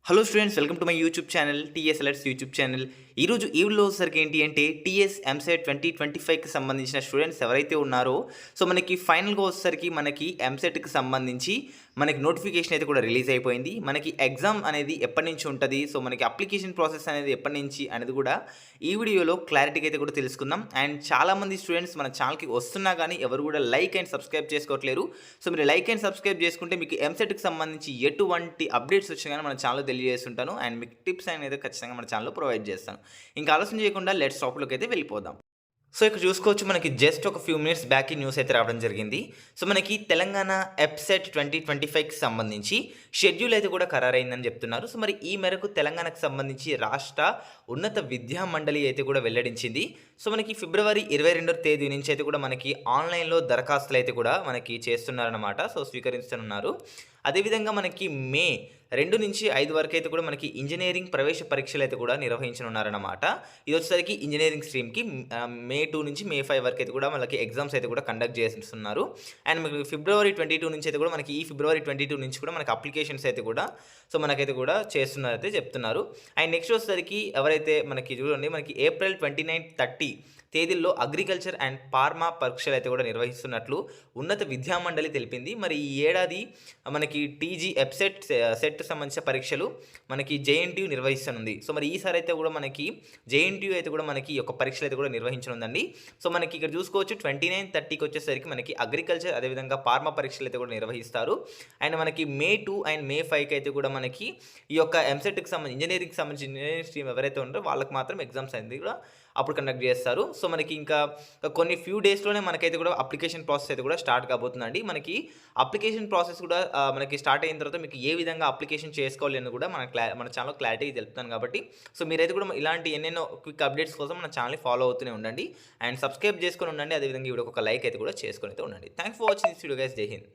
Hello students, welcome to my YouTube channel TS alerts YouTube channel. ఈరోజు ఈ వీడియోలో వచ్చేసరికి ఏంటి అంటే టీఎస్ ఎంసెట్ 2025కి సంబంధించిన స్టూడెంట్స్ ఎవరైతే ఉన్నారో సో మనకి ఫైనల్గా వచ్చేసరికి మనకి ఎంసెట్కి సంబంధించి మనకి నోటిఫికేషన్ అయితే కూడా రిలీజ్ అయిపోయింది. మనకి ఎగ్జామ్ అనేది ఎప్పటి నుంచి ఉంటుంది, సో మనకి అప్లికేషన్ ప్రాసెస్ అనేది ఎప్పటి నుంచి అనేది కూడా ఈ వీడియోలో క్లారిటీగా అయితే కూడా తెలుసుకుందాం. అండ్ చాలామంది స్టూడెంట్స్ మన ఛానల్కి వస్తున్నా కానీ ఎవరు కూడా లైక్ అండ్ సబ్స్క్రైబ్ చేసుకోవట్లేరు. సో మీరు లైక్ అండ్ సబ్స్క్రైబ్ చేసుకుంటే మీకు ఎంసెట్కి సంబంధించి ఎటువంటి అప్డేట్స్ వచ్చినా కానీ మన ఛానల్ తెలియజేస్తుంటాను. అండ్ మీకు టిప్స్ అనేది ఖచ్చితంగా మన ఛానల్లో ప్రొవైడ్ చేస్తాను. ఇంకా ఆలోచన చేయకుండా లెట్స్ టాపిక్లోకి అయితే వెళ్ళిపోదాం. సో ఇక్కడ చూసుకోవచ్చు, మనకి జస్ట్ ఒక ఫ్యూ మినిట్స్ బ్యాక్ ఈ న్యూస్ అయితే రావడం జరిగింది. సో మనకి తెలంగాణ ఎప్సెట్ 2025కి సంబంధించి షెడ్యూల్ అయితే కూడా ఖరారైందని చెప్తున్నారు. సో మరి ఈ మేరకు తెలంగాణకు సంబంధించి రాష్ట్ర ఉన్నత విద్యా మండలి అయితే కూడా వెల్లడించింది. సో మనకి ఫిబ్రవరి 22వ తేదీ నుంచి అయితే కూడా మనకి ఆన్లైన్లో దరఖాస్తులు అయితే కూడా మనకి చేస్తున్నారన్నమాట. సో స్వీకరిస్తున్నారు. అదేవిధంగా మనకి మే 2 నుంచి 5 వరకు అయితే కూడా మనకి ఇంజనీరింగ్ ప్రవేశ పరీక్షలు అయితే కూడా నిర్వహించనున్నారన్నమాట. ఇది వచ్చేసరికి ఇంజనీరింగ్ స్ట్రీమ్‌కి మే 2 నుంచి మే 5 వరకు అయితే కూడా మనకి ఎగ్జామ్స్ అయితే కూడా కండక్ట్ చేస్తున్నారు. అండ్ మనకి ఫిబ్రవరి 22 నుంచి అయితే కూడా మనకి ఈ ఫిబ్రవరి 22 నుంచి కూడా మనకి అప్లికేషన్స్ అయితే కూడా సో మనకైతే కూడా చేస్తున్నారైతే చెప్తున్నారు. అండ్ నెక్స్ట్ వచ్చేసరికి ఎవరైతే మనకి చూడండి, మనకి ఏప్రిల్ 29, 30 తేదీల్లో అగ్రికల్చర్ అండ్ ఫార్మా పరీక్షలు అయితే కూడా నిర్వహిస్తున్నట్లు ఉన్నత విద్యామండలి తెలిపింది. మరి ఈ ఏడాది మనకి టీజీ ఎప్సెట్ సెట్ సంబంధించిన పరీక్షలు మనకి జేఎన్టీయూ నిర్వహిస్తుంది. సో మరి ఈసారి అయితే కూడా మనకి జేఎన్టీయూ అయితే కూడా మనకి ఈ యొక్క పరీక్షలు అయితే కూడా నిర్వహించనుందండి. సో మనకి ఇక్కడ చూసుకోవచ్చు 29, 30కి వచ్చేసరికి మనకి అగ్రికల్చర్ అదేవిధంగా ఫార్మా పరీక్షలు అయితే కూడా నిర్వహిస్తారు. అండ్ మనకి మే 2 అండ్ మే 5కి అయితే కూడా మనకి ఈ యొక్క ఎంసెట్కి సంబంధించి ఇంజనీరింగ్ స్ట్రీమ్ ఎవరైతే ఉన్నారో వాళ్ళకి మాత్రం ఎగ్జామ్స్ అనేది కూడా అప్పుడు కండక్ట్ చేస్తారు. సో మనకి ఇంకా కొన్ని ఫ్యూ డేస్‌లోనే మనకైతే కూడా అప్లికేషన్ ప్రాసెస్ అయితే కూడా స్టార్ట్ కాబోతుందండి. మనకి అప్లికేషన్ ప్రాసెస్ కూడా మనకి స్టార్ట్ అయిన తర్వాత మీకు ఏ విధంగా అప్లికేషన్ చేసుకోవాలి అని కూడా మన ఛానల్‌లో క్లారిటీగా తెలుపుతాను కాబట్టి సో మీరైతే కూడా ఇలాంటి ఎన్నెన్నో క్విక్ అప్డేట్స్ కోసం మన ఛానల్‌ని ఫాలో అవుతూనే ఉండండి. అండ్ సబ్స్క్రైబ్ చేసుకొని ఉండండి. అదేవిధంగా ఈ వీడియోకి ఒక లైక్ అయితే కూడా చేసుకొని అయితే ఉండండి. Thanks for watching this video guys. జై హింద్.